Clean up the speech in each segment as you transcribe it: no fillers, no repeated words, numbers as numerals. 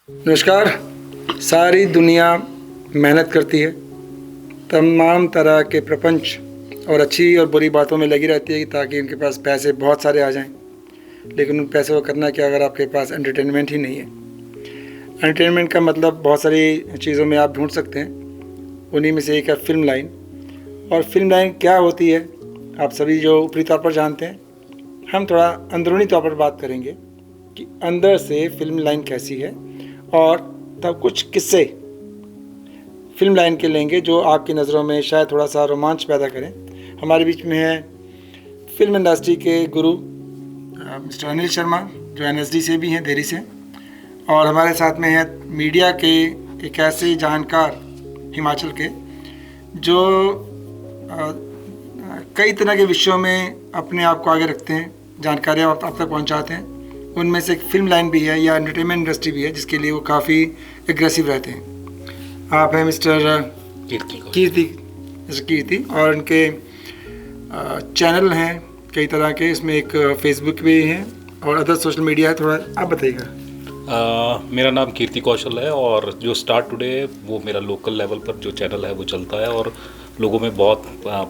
नमस्कार। सारी दुनिया मेहनत करती है, तमाम तरह के प्रपंच और अच्छी और बुरी बातों में लगी रहती है ताकि उनके पास पैसे बहुत सारे आ जाएं। लेकिन उन पैसों को करना क्या अगर आपके पास एंटरटेनमेंट ही नहीं है। एंटरटेनमेंट का मतलब बहुत सारी चीज़ों में आप ढूंढ सकते हैं, उन्हीं में से एक है फिल्म लाइन। और फिल्म लाइन क्या होती है आप सभी जो ऊपरी तौर पर जानते हैं, हम थोड़ा अंदरूनी तौर पर बात करेंगे कि अंदर से फिल्म लाइन कैसी है और तब कुछ किस्से फिल्म लाइन के लेंगे जो आपकी नज़रों में शायद थोड़ा सा रोमांच पैदा करें। हमारे बीच में है फिल्म इंडस्ट्री के गुरु मिस्टर अनिल शर्मा, जो एनएसडी से भी हैं, देरी से, और हमारे साथ में है मीडिया के एक ऐसे जानकार हिमाचल के जो कई तरह के विषयों में अपने आप को आगे रखते हैं, जानकारियाँ आप तक पहुँचाते हैं। उनमें से एक फिल्म लाइन भी है या एंटरटेनमेंट इंडस्ट्री भी है जिसके लिए वो काफ़ी एग्रेसिव रहते हैं। आप हैं मिस्टर कीर्ति और इनके चैनल हैं कई तरह के, इसमें एक फेसबुक भी है और अदर सोशल मीडिया है। थोड़ा आप बताइएगा। मेरा नाम कीर्ति कौशल है और जो स्टार्ट टुडे वो मेरा लोकल लेवल पर जो चैनल है वो चलता है और लोगों में बहुत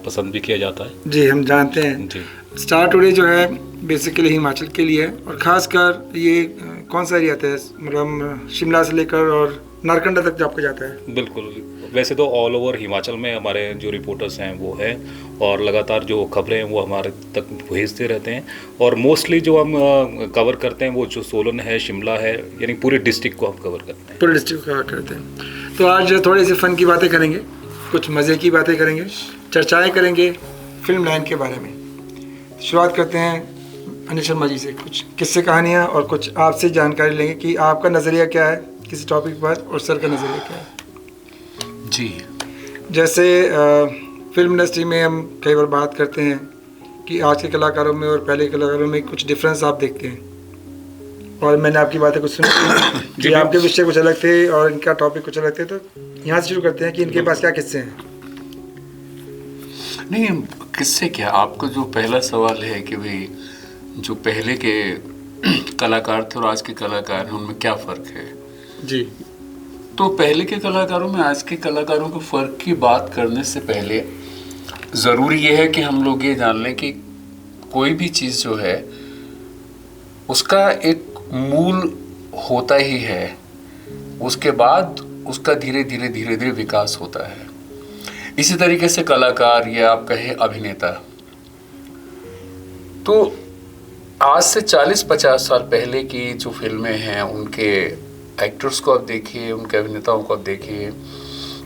पसंद भी किया जाता है। जी, हम जानते हैं। जी, स्टार टुडे जो है बेसिकली हिमाचल के लिए है और ख़ासकर ये कौन सा एरिया आता है, मतलब शिमला से लेकर और नारकंडा तक आपको जाता है? बिल्कुल, वैसे तो ऑल ओवर हिमाचल में हमारे जो रिपोर्टर्स हैं वो है और लगातार जो खबरें हैं वो हमारे तक भेजते रहते हैं और मोस्टली जो हम कवर करते हैं वो जो सोलन है, शिमला है, यानी पूरे डिस्ट्रिक्ट को हम कवर करते हैं। पूरे डिस्ट्रिक्ट को कवर करते हैं। तो आज थोड़े से फ़न की बातें करेंगे, कुछ मज़े की बातें करेंगे, चर्चाएँ करेंगे फिल्म लाइन के बारे में। शुरुआत करते हैं अनिल शर्मा जी से, कुछ किस्से कहानियाँ और कुछ आपसे जानकारी लेंगे कि आपका नज़रिया क्या है किसी टॉपिक पर और सर का नज़रिया क्या है। जी, जैसे फिल्म इंडस्ट्री में हम कई बार बात करते हैं कि आज के कलाकारों में और पहले कलाकारों में कुछ डिफरेंस आप देखते हैं और मैंने आपकी बातें कुछ सुनी कि आपके विषय कुछ अलग थे और इनका टॉपिक कुछ अलग थे। तो यहाँ से शुरू करते हैं कि इनके पास क्या किस्से हैं। नहीं, किससे क्या, आपका जो पहला सवाल है कि भाई जो पहले के कलाकार थे और आज के कलाकार हैं उनमें क्या फ़र्क है। जी, तो पहले के कलाकारों में आज के कलाकारों के फ़र्क की बात करने से पहले ज़रूरी ये है कि हम लोग ये जान लें कि कोई भी चीज़ जो है उसका एक मूल होता ही है, उसके बाद उसका धीरे धीरे विकास होता है। इसी तरीके से कलाकार या आप कहें अभिनेता, तो आज से 40-50 साल पहले की जो फिल्में हैं उनके एक्टर्स को आप देखिए, उनके अभिनेताओं को आप देखिए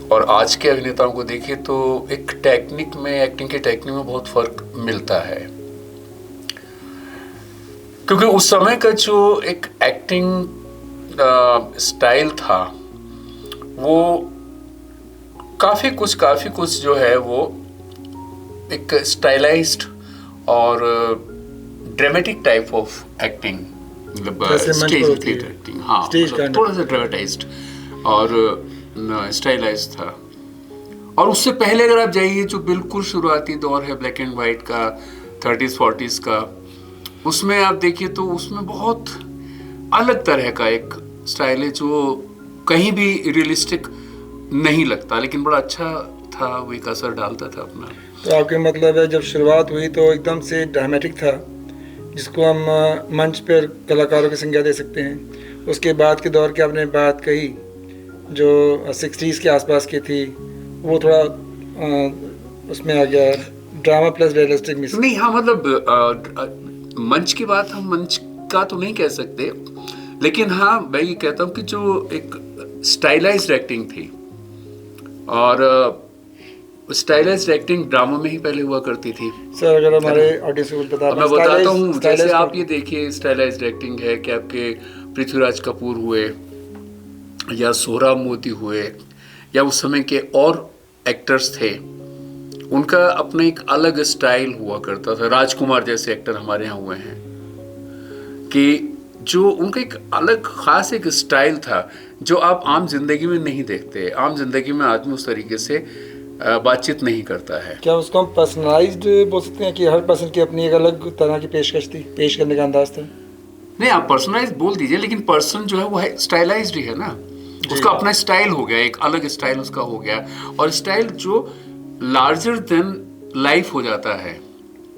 और आज के अभिनेताओं को देखिए तो एक टेक्निक में, एक्टिंग के टेक्निक में बहुत फ़र्क मिलता है। क्योंकि उस समय का जो एक एक्टिंग स्टाइल था वो काफ़ी कुछ जो है वो एक स्टाइलाइज्ड और ड्रामेटिक टाइप ऑफ एक्टिंग, मतलब स्टेज एक्टिंग, हाँ, मतलब थोड़ा सा ड्रामेटाइज्ड और स्टाइलाइज्ड था। और उससे पहले अगर आप जाइए जो बिल्कुल शुरुआती दौर है ब्लैक एंड वाइट का, 30s 40s का, उसमें आप देखिए तो उसमें बहुत अलग तरह का एक स्टाइल है जो कहीं भी रियलिस्टिक नहीं लगता, लेकिन बड़ा अच्छा था, वो एक असर डालता था अपना। तो आपके मतलब है जब शुरुआत हुई तो एकदम से ड्रामेटिक था जिसको हम मंच पर कलाकारों की संज्ञा दे सकते हैं। उसके बाद के दौर की आपने बात कही जो 60s के आसपास की थी, वो थोड़ा उसमें आ गया ड्रामा प्लस रियलिस्टिक मिक्स। नहीं, हाँ, मतलब मंच की बात हम मंच का तो नहीं कह सकते, लेकिन हाँ मैं ये कहता हूँ कि जो एक स्टाइलाइज्ड एक्टिंग थी और स्टाइलाइज्ड एक्टिंग ड्रामा में ही पहले हुआ करती थी। सर अगर हमारे ऑडियंस को बता, मैं बताता हूँ, जैसे आप ये देखिए स्टाइलाइज्ड एक्टिंग है कि आपके पृथ्वीराज कपूर हुए या सोहराब मोदी हुए या उस समय के और एक्टर्स थे, उनका अपना एक अलग स्टाइल हुआ करता था। राजकुमार जैसे एक्टर हमारे यहाँ हुए हैं कि जो उनका एक अलग ख़ास एक स्टाइल था जो आप आम जिंदगी में नहीं देखते। आम जिंदगी में आदमी उस तरीके से बातचीत नहीं करता है। क्या उसको हम पर्सनलाइज्ड बोल सकते हैं कि हर पर्सन की अपनी एक अलग तरह की पेशकश थी, पेश करने का अंदाज था? नहीं, आप पर्सनलाइज बोल दीजिए, लेकिन पर्सन जो है वो है स्टाइलाइज्ड ही है ना, उसका अपना स्टाइल हो गया, एक अलग स्टाइल उसका हो गया, और स्टाइल जो लार्जर देन लाइफ हो जाता है,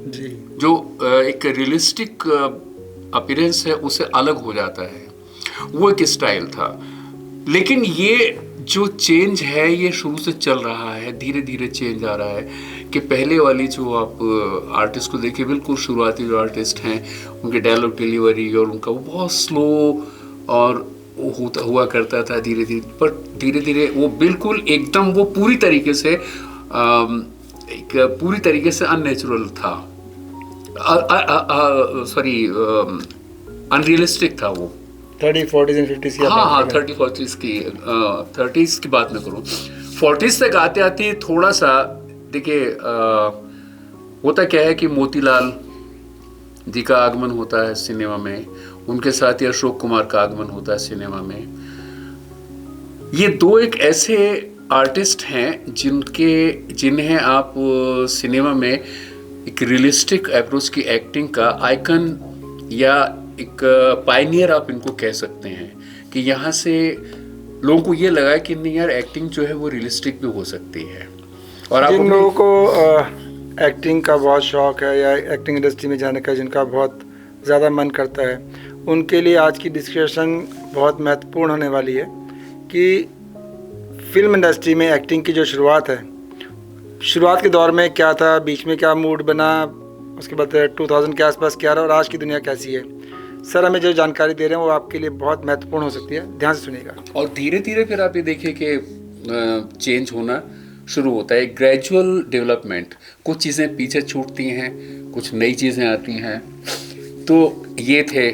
जी जो एक रियलिस्टिक अपीयरेंस है उससे अलग हो जाता है, वो एक स्टाइल था। लेकिन ये जो चेंज है ये शुरू से चल रहा है, धीरे धीरे चेंज आ रहा है कि पहले वाली जो आप आर्टिस्ट को देखिए, बिल्कुल शुरुआती जो आर्टिस्ट हैं उनके डायलॉग डिलीवरी और उनका वो बहुत स्लो और हुआ करता था धीरे धीरे, पर धीरे धीरे वो बिल्कुल एकदम वो पूरी तरीके से पूरी तरीके से अननेचुरल था, सॉरी अनरियलिस्टिक था वो। 30, 40 एंड 50 की हाँ हाँ 30, 40 की 30s की बात मैं करूँ, 40s तक आते आते थोड़ा सा देखिए होता क्या है कि मोतीलाल जी का आगमन होता है सिनेमा में, उनके साथ ही अशोक कुमार का आगमन होता है सिनेमा में। ये दो एक ऐसे आर्टिस्ट हैं जिन्हें आप सिनेमा में एक रियलिस्टिक अप्रोच की एक्टिंग का आइकन या एक पायनियर आप इनको कह सकते हैं, कि यहाँ से लोगों को ये लगा कि नहीं यार एक्टिंग जो है वो रियलिस्टिक भी हो सकती है। और आप जिन लोगों को एक्टिंग का बहुत शौक है या एक्टिंग इंडस्ट्री में जाने का जिनका बहुत ज़्यादा मन करता है, उनके लिए आज की डिस्कशन बहुत महत्वपूर्ण होने वाली है कि फिल्म इंडस्ट्री में एक्टिंग की जो शुरुआत है, शुरुआत के दौर में क्या था, बीच में क्या मूड बना, उसके बाद 2000 के आसपास क्या रहा और आज की दुनिया कैसी है। सर हमें जो जानकारी दे रहे हैं वो आपके लिए बहुत महत्वपूर्ण हो सकती है, ध्यान से सुनिएगा। और धीरे धीरे फिर आप ये देखिए कि चेंज होना शुरू होता है, ग्रेजुअल डेवलपमेंट, कुछ चीज़ें पीछे छूटती हैं, कुछ नई चीज़ें आती हैं। तो ये थे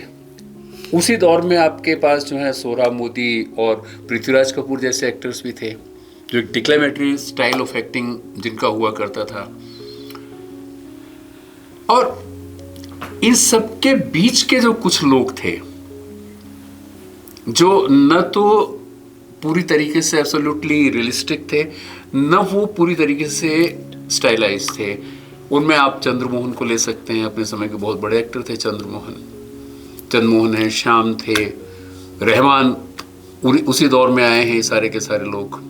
उसी दौर में आपके पास जो है सोहराब मोदी और पृथ्वीराज कपूर जैसे एक्टर्स भी थे, जो एक डिक्लेमेटरी स्टाइल ऑफ एक्टिंग जिनका हुआ करता था। और इन सबके बीच के जो कुछ लोग थे जो न तो पूरी तरीके से एब्सोल्युटली रियलिस्टिक थे, न वो पूरी तरीके से स्टाइलाइज थे, उनमें आप चंद्रमोहन को ले सकते हैं, अपने समय के बहुत बड़े एक्टर थे चंद्रमोहन है, श्याम थे, रहमान उसी दौर में आए हैं, सारे के सारे लोग।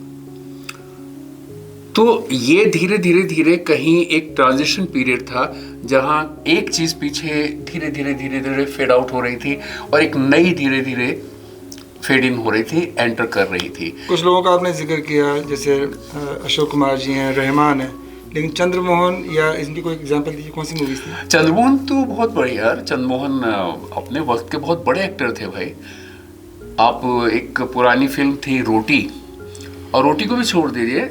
तो ये धीरे धीरे धीरे कहीं एक ट्रांजिशन पीरियड था जहां एक चीज़ पीछे धीरे धीरे फेड आउट हो रही थी और एक नई धीरे धीरे फेड इन हो रही थी, एंटर कर रही थी। कुछ लोगों का आपने जिक्र किया, जैसे अशोक कुमार जी हैं, रहमान है, लेकिन चंद्रमोहन या इनकी कोई एग्जांपल दीजिए, कौन सी मूवीज थी? चंद्रमोहन तो बहुत बढ़िया यार, चंद्रमोहन अपने वक्त के बहुत बड़े एक्टर थे भाई। आप एक पुरानी फिल्म थी रोटी, और रोटी को भी छोड़ दीजिए,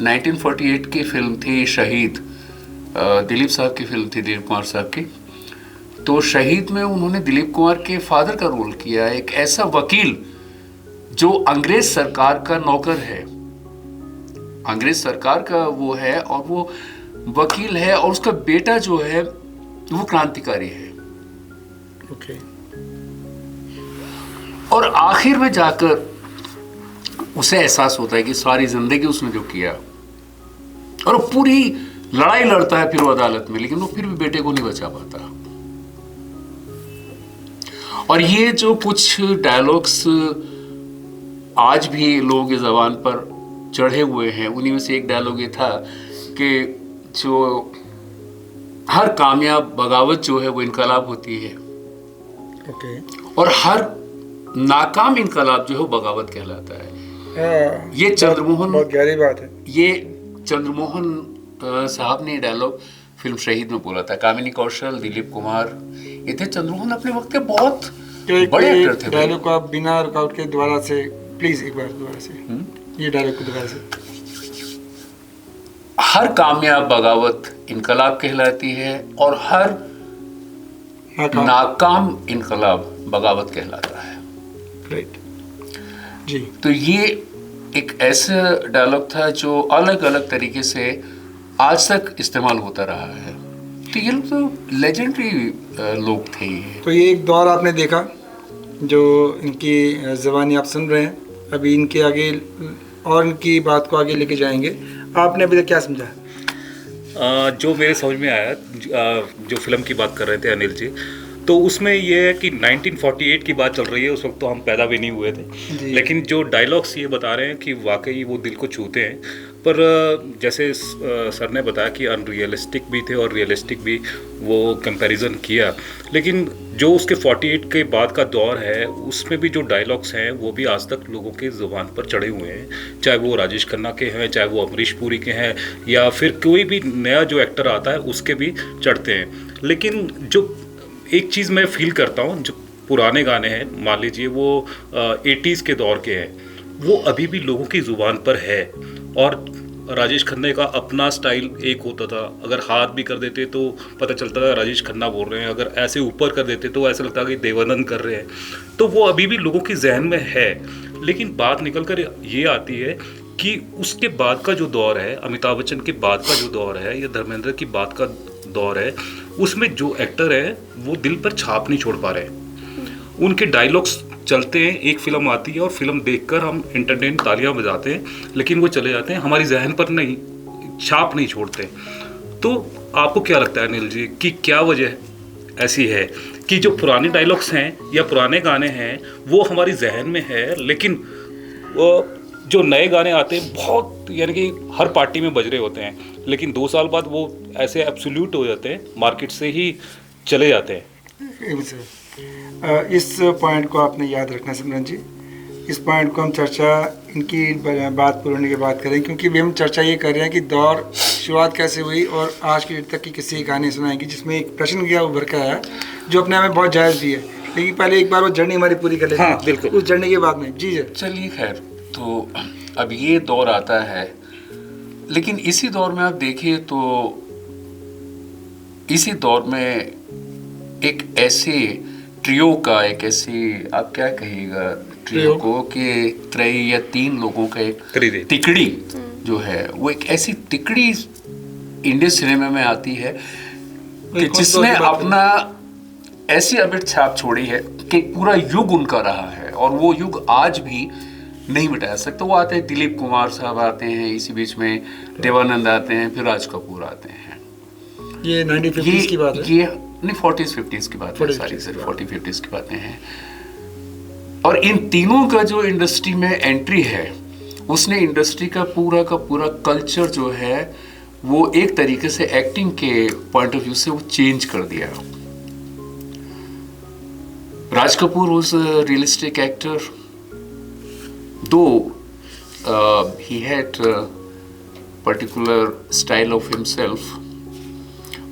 1948 की फिल्म थी शहीद, दिलीप साहब की फिल्म थी, दिलीप कुमार साहब की। तो शहीद में उन्होंने दिलीप कुमार के फादर का रोल किया, एक ऐसा वकील जो अंग्रेज सरकार का नौकर है, अंग्रेज सरकार का वो है और वो वकील है, और उसका बेटा जो है वो क्रांतिकारी है। ओके। और आखिर में जाकर उसे एहसास होता है कि सारी जिंदगी उसने जो किया, और वो पूरी लड़ाई लड़ता है फिर वो अदालत में, लेकिन वो फिर भी बेटे को नहीं बचा पाता। और ये जो कुछ डायलॉग्स आज भी लोगों की ज़बान पर चढ़े हुए हैं, उन्हीं में से एक डायलॉग ये था कि जो हर कामयाब बगावत जो है वो इनकलाब होती है, ओके। और हर नाकाम इनकलाब जो है वो बगावत कहलाता है। ये चंद्रमोहन, बहुत गहरी बात है। ये चंद्रमोहन साहब ने डायलॉग फिल्म शहीद में बोला था। कामिनी कौशल, दिलीप कुमार, ये थे चंद्रमोहन अपने वक्त के बहुत बड़े एक्टर थे। डायलॉग को आप बिना रुकावट के दोबारा से प्लीज एक बार दोबारा से ये डायलॉग को दोबारा से। हर कामयाब बगावत इनकलाब कहलाती है और हर नाकाम इनकलाब बगावत कहलाता है। राइट जी। तो ये एक ऐसा डायलॉग था जो अलग अलग तरीके से आज तक इस्तेमाल होता रहा है। तो ये लोग तो लेजेंडरी लोग थे। तो ये एक दौर आपने देखा जो इनकी ज़बानी आप सुन रहे हैं, अभी इनके आगे और इनकी बात को आगे लेके जाएंगे। आपने अभी तक क्या समझा? जो मेरे समझ में आया, जो फिल्म की बात कर रहे थे अनिल जी, तो उसमें ये है कि 1948 की बात चल रही है, उस वक्त तो हम पैदा भी नहीं हुए थे, जी। लेकिन जो डायलॉग्स ये बता रहे हैं कि वाकई वो दिल को छूते हैं। पर जैसे सर ने बताया कि अनरियलिस्टिक भी थे और रियलिस्टिक भी, वो कंपैरिजन किया, लेकिन जो उसके 48 के बाद का दौर है उसमें भी जो डायलॉग्स हैं वो भी आज तक लोगों के ज़ुबान पर चढ़े हुए हैं, चाहे वो राजेश खन्ना के हैं, चाहे वो अमरीश पुरी के हैं, या फिर कोई भी नया जो एक्टर आता है उसके भी चढ़ते हैं। लेकिन जो एक चीज़ मैं फील करता हूँ, जो पुराने गाने हैं, मान लीजिए वो 80s के दौर के हैं, वो अभी भी लोगों की ज़ुबान पर है। और राजेश खन्ना का अपना स्टाइल एक होता था, अगर हाथ भी कर देते तो पता चलता था राजेश खन्ना बोल रहे हैं, अगर ऐसे ऊपर कर देते तो ऐसा लगता कि देवानंद कर रहे हैं। तो वो अभी भी लोगों की जहन में है। लेकिन बात निकल कर ये आती है कि उसके बाद का जो दौर है, अमिताभ बच्चन के बाद का जो दौर है या धर्मेंद्र की बाद का दौर है, उसमें जो एक्टर है वो दिल पर छाप नहीं छोड़ पा रहे। उनके डायलॉग्स चलते हैं, एक फिल्म आती है और फिल्म देखकर हम एंटरटेन तालियां बजाते हैं, लेकिन वो चले जाते हैं, हमारी जहन पर नहीं, छाप नहीं छोड़ते। तो आपको क्या लगता है अनिल जी कि क्या वजह ऐसी है कि जो पुराने डायलॉग्स हैं या पुराने गाने हैं वो हमारी जहन में है, लेकिन वो जो नए गाने आते हैं बहुत, यानी कि हर पार्टी में बज रहे होते हैं, लेकिन 2 साल बाद वो ऐसे एब्सोल्यूट हो जाते हैं, मार्केट से ही चले जाते हैं। इस पॉइंट को आपने याद रखना सिमरन जी। इस पॉइंट को हम चर्चा इनकी बात पूरी होने के बाद करें, क्योंकि भी हम चर्चा ये कर रहे हैं कि दौर शुरुआत कैसे हुई और आज की डेट तक की किसी गाने सुनाएंगे जिसमें एक प्रश्न किया उभर के आया जो अपने आप में बहुत जायज़ भी है। लेकिन पहले एक बार वो जर्नी हमारी पूरी कर लेते हैं। हाँ, बिल्कुल। उस जर्नी के बाद में जी जी चलिए खैर, तो अब ये दौर आता है, लेकिन इसी दौर में आप देखिए तो इसी दौर में एक ऐसे ट्रियो का, एक ऐसी, आप क्या कहिएगा ट्रियो को, कि त्रय या 3 लोगों का एक तिकड़ी जो है, वो एक ऐसी तिकड़ी इंडियन सिनेमा में आती है कि जिसने अपना ऐसी अमिट छाप छोड़ी है कि पूरा युग उनका रहा है और वो युग आज भी नहीं मिटा सकते। वो आते हैं, दिलीप कुमार साहब आते हैं, इसी बीच में देवानंद आते हैं, फिर राज कपूर आते हैं। ये 1950s की बात है, ये नहीं 40s 50s की बात है, सारी सर 40 50s की बातें हैं। और इन तीनों का जो इंडस्ट्री में एंट्री है, उसने इंडस्ट्री का पूरा कल्चर जो है वो एक तरीके से एक्टिंग के पॉइंट ऑफ व्यू से वो चेंज कर दिया। Raj Kapoor was a realistic actor, though he had a particular style of himself,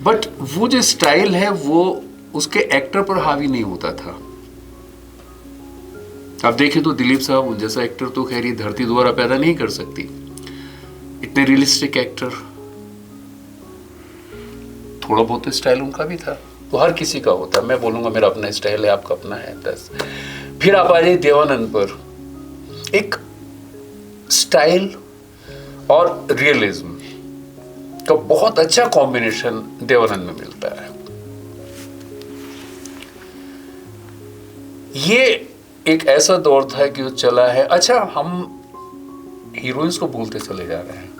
but वो जो स्टाइल है वो उसके एक्टर पर हावी नहीं होता था। आप देखें तो दिलीप साहब उन जैसा एक्टर तो खैर ये धरती दोबारा पैदा नहीं कर सकती, इतने रियलिस्टिक एक्टर। थोड़ा बहुत तो स्टाइल उनका भी था, तो हर किसी का होता है। मैं बोलूंगा मेरा अपना स्टाइल है, आपका अपना है, 10। फिर आप आ जाइए देवानंद पर, एक स्टाइल और रियलिज्म का बहुत अच्छा कॉम्बिनेशन देवानंद में मिलता है। ये एक ऐसा दौर था कि जो चला है। अच्छा, हम हीरोइंस को भूलते चले जा रहे हैं,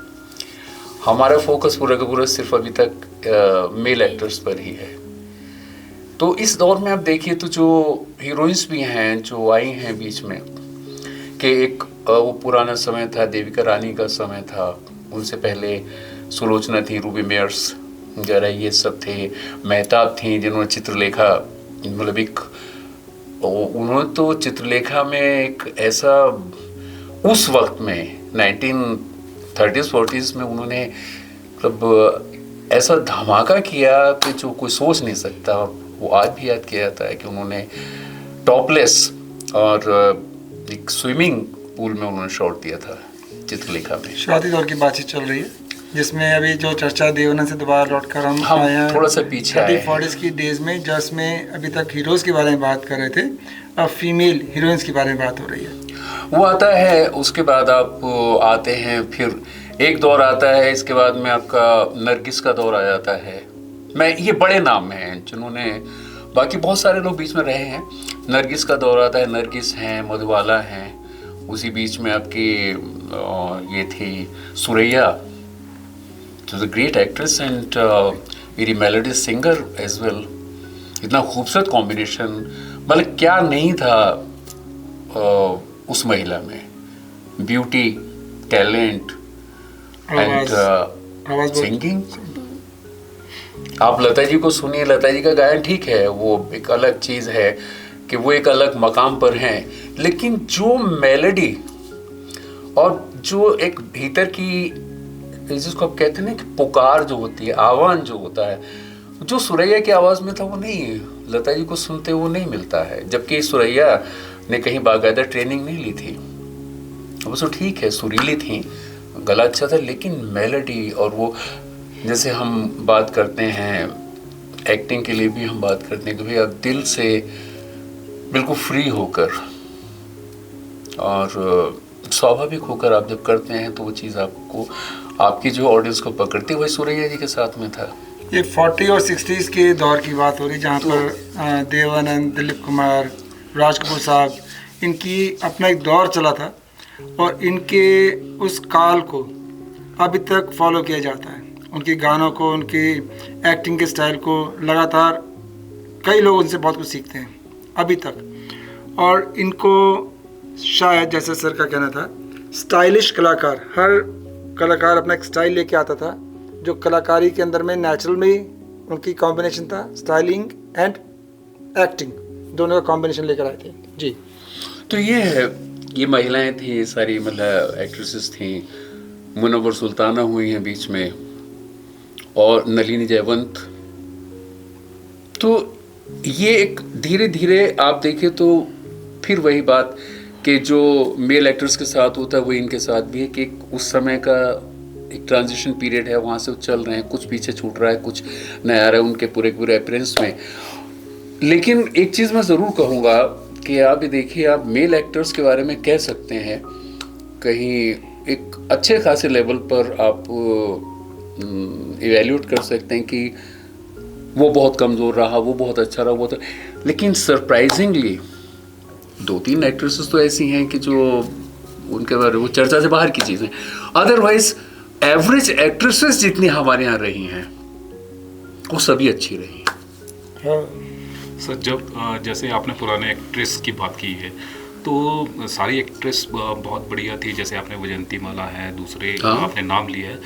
हमारा फोकस पूरा का पूरा सिर्फ अभी तक मेल एक्टर्स पर ही है। तो इस दौर में आप देखिए तो जो हीरोइंस भी हैं जो आई हैं बीच में, कि एक वो पुराना समय था, देविका रानी का समय था, उनसे पहले सुलोचना थी, रूबी मेयर्स जरा ये सब थे, मेहताब थी जिन्होंने चित्रलेखा, मतलब एक उन्होंने तो चित्रलेखा में एक ऐसा उस वक्त में 1930s 40s में उन्होंने मतलब ऐसा धमाका किया कि जो कोई सोच नहीं सकता। और वो आज भी याद किया जाता है कि उन्होंने टॉपलेस और एक स्विमिंग पूल में उन्होंने शॉट दिया था चित्रलेखा में। शुरुआती दौर की बातचीत चल रही है जिसमें अभी जो चर्चा देवानंद से दोबारा लौटकर हम आए हैं, थोड़ा सा पीछे 30-40s की डेज में, जिसमें अभी तक हीरोज़ के बारे में बात कर रहे थे, अब फीमेल हीरोइंस के बारे में बात हो रही है। वो आता है, उसके बाद आप आते हैं, फिर एक दौर आता है, इसके बाद में आपका नरगिस का दौर आ जाता है। मैं ये बड़े नाम हैं जिन्होंने, बाकी बहुत सारे लोग बीच में रहे हैं। नरगिस का दौर आता है, नरगिस हैं, मधुबाला हैं, उसी बीच में आपकी ये थी सुरैया, जो the great actress and very melodious singer as well. इतना खूबसूरत कॉम्बिनेशन, मतलब क्या नहीं था उस महिला में, ब्यूटी, टैलेंट एंड आवाज सिंगिंग। आप लता जी को सुनिए, लता जी का गायन ठीक है, वो एक अलग चीज है कि वो एक अलग मकाम पर हैं, लेकिन जो मेलोडी और जो एक भीतर की, जिसको आप कहते हैं ना कि पुकार जो होती है, आह्वान जो होता है, जो सुरैया की आवाज़ में था वो नहीं, लता जी को सुनते वो नहीं मिलता है। जबकि सुरैया ने कहीं बाकायदा ट्रेनिंग नहीं ली थी, वो तो ठीक है, सुरीली थी, गला अच्छा था, लेकिन मेलोडी और वो, जैसे हम बात करते हैं एक्टिंग के लिए भी हम बात करते हैं कि भाई आप दिल से बिल्कुल फ्री होकर और स्वाभाविक होकर आप जब करते हैं तो वो चीज़ आपको, आपकी जो ऑडियंस को पकड़ती है, वही सुरैया जी के साथ में था। ये 40 और 60s के दौर की बात हो रही, जहाँ पर देवानंद, दिलीप कुमार, राज कपूर साहब, इनकी अपना एक दौर चला था और इनके उस काल को अभी तक फॉलो किया जाता है। उनके गानों को, उनकी एक्टिंग के स्टाइल को लगातार कई लोग उनसे बहुत कुछ सीखते हैं अभी तक। और इनको शायद, जैसे सर का कहना था, स्टाइलिश कलाकार, हर कलाकार अपना एक स्टाइल लेके आता था, जो कलाकारी के अंदर में नेचुरल में ही उनकी कॉम्बिनेशन था, स्टाइलिंग एंड एक्टिंग दोनों का कॉम्बिनेशन लेकर आए थे जी। तो ये है, ये महिलाएं थी, ये सारी मतलब एक्ट्रेसेस थी, मुनव्वर सुल्ताना हुई हैं बीच में, और नलिनी जयवंत। तो ये एक धीरे धीरे आप देखें तो फिर वही बात कि जो मेल एक्टर्स के साथ होता है वो इनके साथ भी है कि उस समय का एक ट्रांजिशन पीरियड है, वहाँ से वो चल रहे हैं, कुछ पीछे छूट रहा है, कुछ नया आ रहा है उनके पूरे पूरे अपीयरेंस में। लेकिन एक चीज़ मैं ज़रूर कहूँगा कि आप ये देखिए, आप मेल एक्टर्स के बारे में कह सकते हैं कहीं एक अच्छे खासे लेवल पर आप इवेल्यूट कर सकते हैं कि वो बहुत कमज़ोर रहा, वो बहुत अच्छा रहा, वो तो, लेकिन सरप्राइजिंगली 2-3 एक्ट्रेसेस तो ऐसी हैं कि जो उनके बारे में वो चर्चा से बाहर की चीज़ है। अदरवाइज एवरेज एक्ट्रेसेस जितनी हमारे यहाँ रही हैं वो सभी अच्छी रही। हाँ सर, जब जैसे आपने पुराने एक्ट्रेस की बात की है, तो सारी एक्ट्रेस बहुत बढ़िया थी, जैसे आपने वैजयंती माला है, दूसरे आपने नाम लिया है,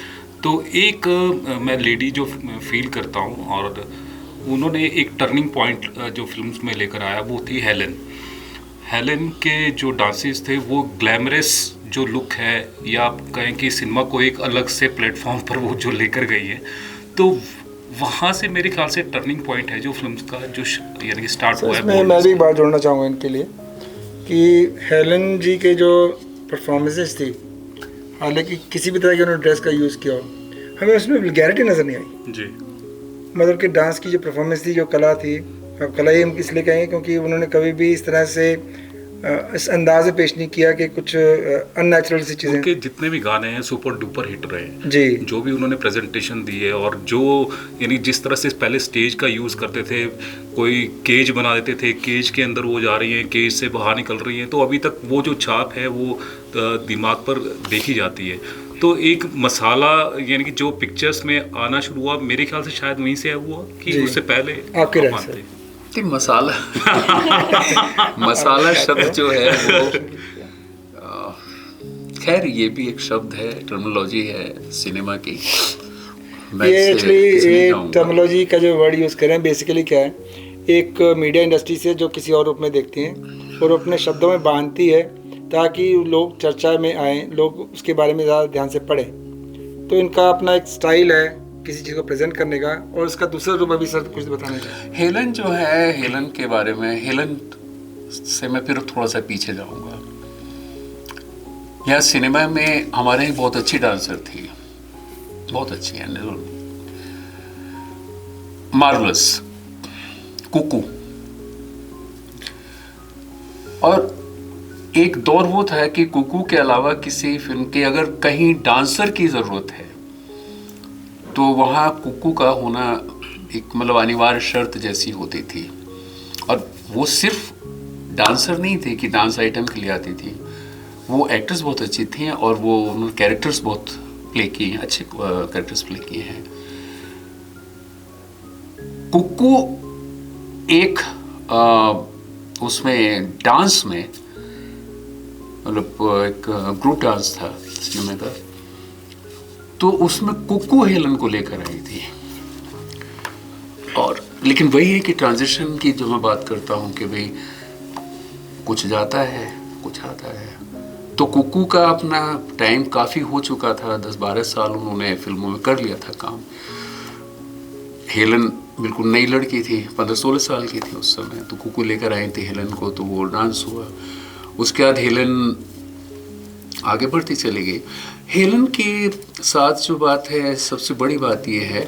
तो एक मैं लेडी जो फील करता हूँ, और उन्होंने एक टर्निंग पॉइंट जो फिल्म्स में लेकर आया वो थी हेलन। हेलन के जो डांसेस थे वो ग्लैमरस जो लुक है, या आप कहें कि सिनेमा को एक अलग से प्लेटफॉर्म पर वो जो लेकर गई है, तो वहाँ से मेरे ख्याल से टर्निंग पॉइंट है जो फिल्म्स का जो यानी कि स्टार्ट हुआ है। मैं भी एक बात जोड़ना चाहूँगा इनके लिए कि हेलन जी के जो परफॉर्मेंसेस थी, हालांकि किसी भी तरह के उन्होंने ड्रेस का यूज़ किया हो, हमें उसमें वल्गैरिटी नज़र नहीं आई जी। मतलब कि डांस की जो परफॉर्मेंस थी, जो कला थी, अब कला ही हम इसलिए कहेंगे क्योंकि उन्होंने कभी भी इस तरह से इस अंदाज में पेश नहीं किया कि कुछ अननेचुरल सी चीज़ें। उनके जितने भी गाने हैं सुपर डुपर हिट रहे हैं जी। जो भी उन्होंने प्रेजेंटेशन दी है, और जो यानी जिस तरह से पहले स्टेज का यूज़ करते थे, कोई केज बना देते थे, केज के अंदर वो जा रही हैं, केज से बाहर निकल रही हैं, तो अभी तक वो जो छाप है वो दिमाग पर देखी जाती है। तो एक मसाला यानी कि जो पिक्चर्स में आना शुरू हुआ, मेरे ख्याल से शायद वहीं से हुआ कि उससे पहले आपके राय से मसाला मसाला शब्द जो है वो खैर ये भी एक शब्द है, टर्मिनोलॉजी है सिनेमा की। ये एक्चुअली टर्मिनोलॉजी का जो वर्ड यूज़ करें, बेसिकली क्या है, एक मीडिया इंडस्ट्री से जो किसी और रूप में देखती हैं और अपने शब्दों में बांधती है ताकि लोग चर्चा में आएँ, लोग उसके बारे में ज़्यादा ध्यान से पढ़ें। तो इनका अपना एक स्टाइल है किसी चीज़ को प्रेजेंट करने का, और इसका दूसरा रूप अभी सर कुछ बताना चाहिए। हेलन जो है, हेलन के बारे में, हेलन से मैं फिर थोड़ा सा पीछे जाऊंगा। यहाँ सिनेमा में हमारे यहाँ बहुत अच्छी डांसर थी, बहुत अच्छी है, मार्वलस, कुकू। और एक दौर वो था कि कुकू के अलावा किसी फिल्म की अगर कहीं डांसर की ज़रूरत है तो वहाँ कुकू का होना एक मतलब अनिवार्य शर्त जैसी होती थी। और वो सिर्फ डांसर नहीं थे कि डांस आइटम के लिए आती थी, वो एक्ट्रेस बहुत अच्छी थी और वो उन्होंने कैरेक्टर्स बहुत प्ले किए हैं, अच्छे कैरेक्टर्स प्ले किए हैं। कुकू एक उसमें डांस में, मतलब एक ग्रुप डांस था सिनेमा का, तो उसमें कुकू हेलन को लेकर आई थी। और लेकिन वही है कि ट्रांजिशन की जो मैं बात करता हूँ कि भाई कुछ जाता है कुछ आता है, तो कुकू का अपना टाइम काफ़ी हो चुका था, 10-12 साल उन्होंने फिल्मों में कर लिया था काम। हेलन बिल्कुल नई लड़की थी, 15-16 साल की थी उस समय, तो कुकू लेकर आई थी हेलन को, तो वो डांस हुआ। उसके बाद हेलन आगे बढ़ती चली गई। हेलन के साथ जो बात है, सबसे बड़ी बात ये है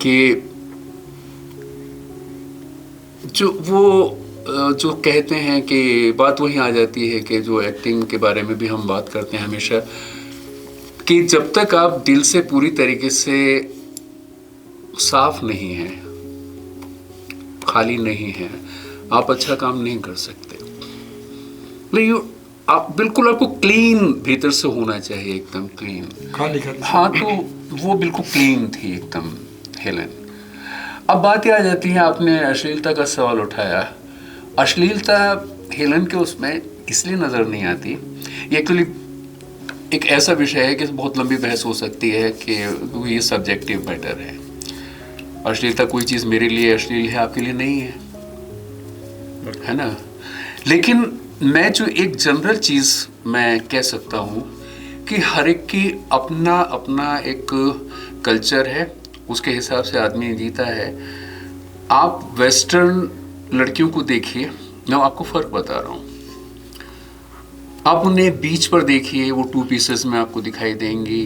कि जो कहते हैं कि बात वहीं आ जाती है कि जो एक्टिंग के बारे में भी हम बात करते हैं हमेशा, कि जब तक आप दिल से पूरी तरीके से साफ नहीं हैं, खाली नहीं हैं, आप अच्छा काम नहीं कर सकते। नहीं, आप बिल्कुल, आपको क्लीन भीतर से होना चाहिए, एकदम क्लीन, खाली खाली। हाँ, तो वो बिल्कुल क्लीन थी एकदम हेलन। अब बात आ जाती है, आपने अश्लीलता का सवाल उठाया। अश्लीलता हेलन के उसमें इसलिए नज़र नहीं आती, ये एक्चुअली एक ऐसा विषय है कि बहुत लंबी बहस हो सकती है कि ये सब्जेक्टिव मैटर है। अश्लीलता कोई चीज़ मेरे लिए अश्लील है, आपके लिए नहीं है ना। लेकिन मैं जो एक जनरल चीज़ मैं कह सकता हूँ कि हर एक की अपना अपना एक कल्चर है, उसके हिसाब से आदमी जीता है। आप वेस्टर्न लड़कियों को देखिए, मैं आपको फ़र्क बता रहा हूँ। आप उन्हें बीच पर देखिए, वो 2 पीसेस में आपको दिखाई देंगी,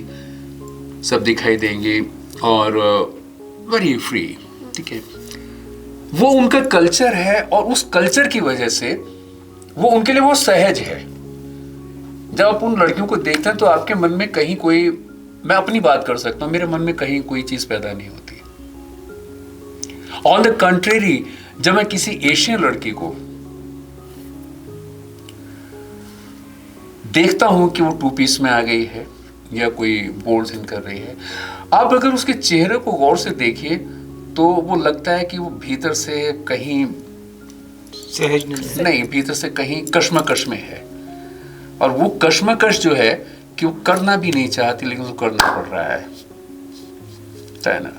सब दिखाई देंगी और वेरी फ्री, ठीक है। वो उनका कल्चर है और उस कल्चर की वजह से वो उनके लिए वो सहज है। जब आप उन लड़कियों को देखते हैं तो आपके मन में कहीं कोई, मैं अपनी बात कर सकता हूँ, मेरे मन में कहीं कोई चीज पैदा नहीं होती। ऑन द कंट्रेरी, जब मैं किसी एशियन लड़की को देखता हूं कि वो 2 पीस में आ गई है या कोई बोल्ड इन कर रही है, आप अगर उसके चेहरे को गौर से देखिए तो वो लगता है कि वो भीतर से कहीं सहज नहीं, भीतर से कहीं कश्मकश में है। और वो कश्मकश जो है कि वो करना भी नहीं चाहती, लेकिन उसको करना पड़ रहा है ना।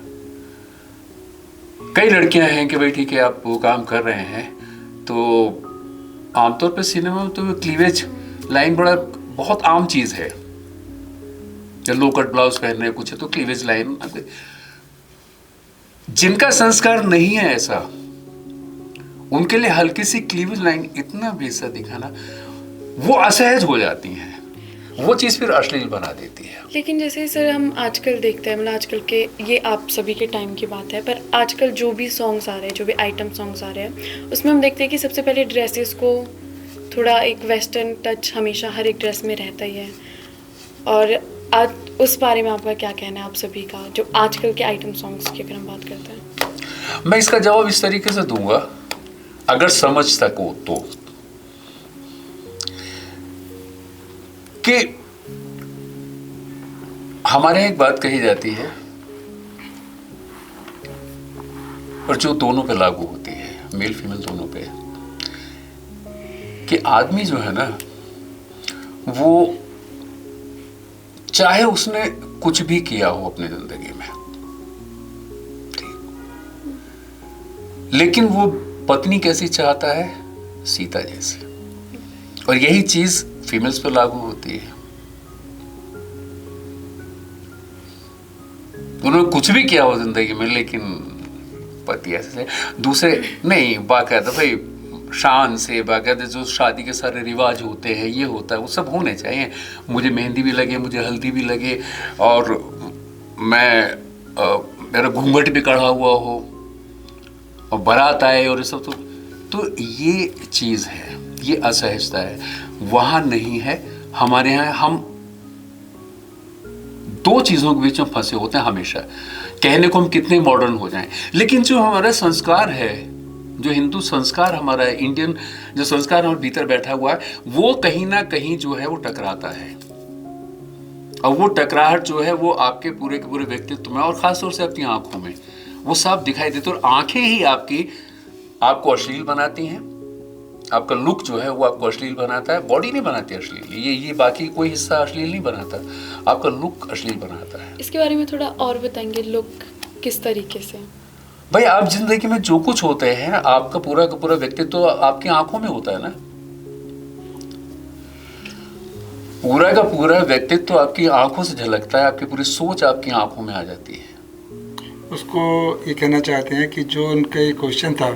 कई लड़कियां हैं कि भाई ठीक है, आप वो काम कर रहे हैं, तो आमतौर पर सिनेमा में तो क्लीवेज लाइन बहुत आम चीज है। जब लो कट ब्लाउज पहन रहे कुछ है तो क्लीवेज लाइन। जिनका संस्कार नहीं है ऐसा, उनके लिए हल्की सी क्लीवेज लाइन इतना बेसा दिखाना, वो असहज हो जाती हैं, वो चीज़ फिर अश्लील बना देती है। लेकिन जैसे सर हम आजकल देखते हैं, मतलब आजकल के, ये आप सभी के टाइम की बात है, पर आजकल जो भी सॉन्ग्स आ रहे हैं, जो भी आइटम सॉन्ग्स आ रहे हैं, उसमें हम देखते हैं कि सबसे पहले ड्रेसेस को थोड़ा एक वेस्टर्न टच हमेशा हर एक ड्रेस में रहता ही है। और आज उस बारे में आपका क्या कहना है, आप सभी का, जो आजकल के आइटम सॉन्ग्स की अगर हम बात करते हैं? मैं इसका जवाब इस तरीके से दूंगा, अगर समझ सको तो, कि हमारे एक बात कही जाती है और जो दोनों पे लागू होती है, मेल फीमेल दोनों पे, कि आदमी जो है ना, वो चाहे उसने कुछ भी किया हो अपनी जिंदगी में, लेकिन वो पत्नी कैसी चाहता है, सीता जैसी। और यही चीज फीमेल्स पर लागू होती है। उन्होंने कुछ भी किया हो जिंदगी में, लेकिन पति ऐसे दूसरे नहीं, बाकायदा भाई शान से, बाकायदा जो शादी के सारे रिवाज होते हैं, ये होता है, वो सब होने चाहिए। मुझे मेहंदी भी लगे, मुझे हल्दी भी लगे, और मैं मेरा घूंघट भी कढ़ा हुआ हो, और बारात आए, और ये सब, तो ये चीज़ है, ये असहजता है। वहाँ नहीं है। हमारे यहाँ हम 2 चीज़ों के बीच में फंसे होते हैं हमेशा। कहने को हम कितने मॉडर्न हो जाएं, लेकिन जो हमारा संस्कार है, जो हिंदू संस्कार हमारा है, इंडियन जो संस्कार हमारे भीतर बैठा हुआ है, वो कहीं ना कहीं जो है वो टकराता है। और वो टकराहट जो है वो आपके पूरे के पूरे व्यक्तित्व में और ख़ास तौर से अपनी आँखों में वो साफ दिखाई देते, और आँखें ही आपकी आपको अश्लील बनाती हैं, आपका लुक जो है वो आपको अश्लील बनाता है, बॉडी नहीं बनाती अश्लील, ये बाकी कोई हिस्सा अश्लील नहीं बनाता, आपका लुक अश्लील बनाता है। इसके बारे में थोड़ा और बताएंगे, लुक किस तरीके से? भाई आप जिंदगी में जो कुछ होते हैं, आपका पूरा का पूरा व्यक्तित्व तो आपकी आंखों में होता है ना, पूरा का पूरा व्यक्तित्व आपकी आंखों से झलकता है, आपकी पूरी सोच आपकी आंखों में आ जाती है। उसको ये कहना चाहते हैं कि जो उनका ये क्वेश्चन था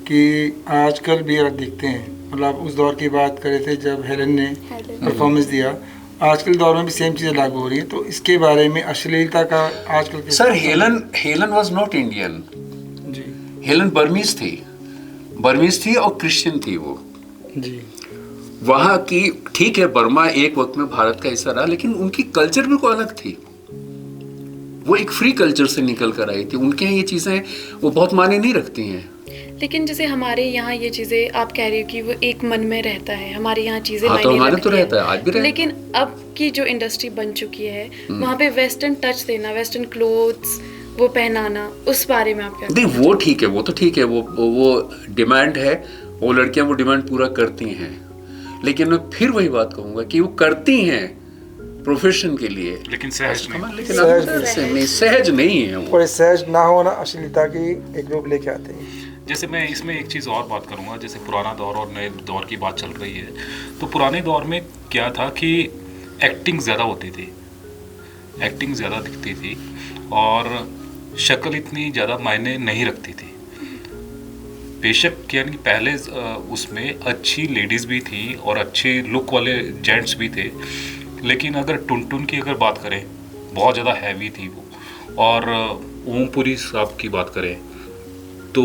कि आजकल भी आप देखते हैं, मतलब उस दौर की बात कर रहे थे जब हेलन ने परफॉर्मेंस दिया, आजकल दौर में भी सेम चीज़ें लागू हो रही हैं, तो इसके बारे में अश्लीलता का आजकल के सर हेलन वाज नॉट इंडियन, जी हेलन बर्मीज थी और क्रिश्चियन थी वो जी वहाँ की। ठीक है, बर्मा एक वक्त में भारत का हिस्सा रहा, लेकिन उनकी कल्चर बिल्कुल अलग थी, वो एक फ्री कल्चर से निकल कर आई थी। उनके यहाँ ये चीज़ें वो बहुत मायने नहीं रखती हैं। लेकिन जैसे हमारे यहाँ ये चीज़ें आप कह रहे हो कि वो एक मन में रहता है, हमारे यहाँ चीज़ें हाँ, तो मायने हमारे रखती तो हैं। रहता है, आज भी रहता है। लेकिन अब की जो इंडस्ट्री बन चुकी है वहाँ पे वेस्टर्न टच देना, वेस्टर्न क्लोथ्स वो पहनाना, उस बारे में आप क्या? नहीं वो ठीक है, वो तो ठीक है, वो डिमांड है, वो लड़कियां वो डिमांड पूरा करती हैं, लेकिन मैं फिर वही बात कहूँगा कि वो करती हैं प्रोफेशन के लिए, लेकिन सहज नहीं। लेकिन सहज सहज नहीं है वो। और सहज ना होना अश्लीलता की एक रूप लेके आते हैं। जैसे मैं इसमें एक चीज़ और बात करूँगा, जैसे पुराना दौर और नए दौर की बात चल रही है, तो पुराने दौर में क्या था कि एक्टिंग ज़्यादा होती थी, एक्टिंग ज़्यादा दिखती थी और शक्ल इतनी ज़्यादा मायने नहीं रखती थी। बेशक यानी पहले उसमें अच्छी लेडीज़ भी थी और अच्छे लुक वाले जेंट्स भी थे, लेकिन अगर टुनटुन की अगर बात करें, बहुत ज़्यादा हैवी थी वो। और ओमपुरी साहब की बात करें तो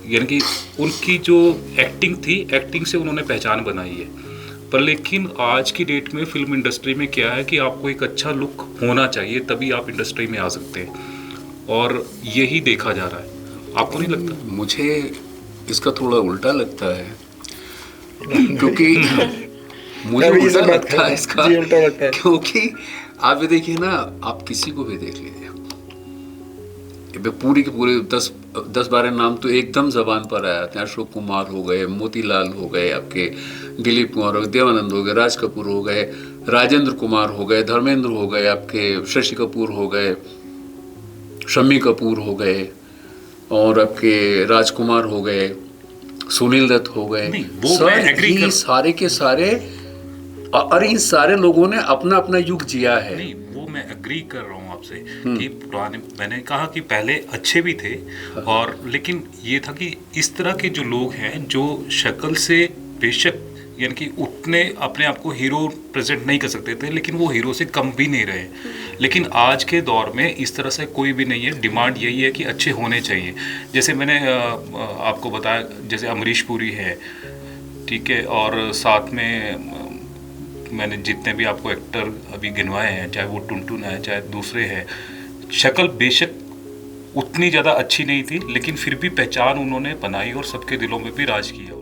यानी कि उनकी जो एक्टिंग थी, एक्टिंग से उन्होंने पहचान बनाई है। पर लेकिन आज की डेट में फिल्म इंडस्ट्री में क्या है कि आपको एक अच्छा लुक होना चाहिए, तभी आप इंडस्ट्री में आ सकते हैं, और यही देखा जा रहा है। आपको नहीं लगता? मुझे इसका थोड़ा उल्टा लगता है, क्योंकि मुझे उल्टा लगता है इसका, उल्टा लगता है क्योंकि आप ये देखिए ना, आप किसी को भी देख लीजिए, पूरी के पूरे 10-12 नाम तो एकदम जबान पर आ जाते हैं। अशोक कुमार हो गए, मोतीलाल हो गए, आपके दिलीप कुमार हो गए, देवानंद हो गए, राज कपूर हो गए, राजेंद्र कुमार हो गए, धर्मेंद्र हो गए, आपके शशि कपूर हो गए, शम्मी कपूर हो गए, और आपके राजकुमार हो गए, सुनील दत्त हो गए। सर सारे के सारे, अरे इन सारे लोगों ने अपना अपना युग जिया है। नहीं, वो मैं एग्री कर रहा हूँ आपसे कि पुराने, मैंने कहा कि पहले अच्छे भी थे, और लेकिन ये था कि इस तरह के जो लोग हैं जो शक्ल से बेशक यानी कि उतने अपने आप को हीरो प्रेजेंट नहीं कर सकते थे, लेकिन वो हीरो से कम भी नहीं रहे। लेकिन आज के दौर में इस तरह से कोई भी नहीं है, डिमांड यही है कि अच्छे होने चाहिए। जैसे मैंने आपको बताया, जैसे अमरीश पुरी है, ठीक है, और साथ में मैंने जितने भी आपको एक्टर अभी गिनवाए हैं, चाहे वो टुनटुन है चाहे दूसरे हैं, शक्ल बेशक उतनी ज़्यादा अच्छी नहीं थी, लेकिन फिर भी पहचान उन्होंने बनाई और सबके दिलों में भी राज किया।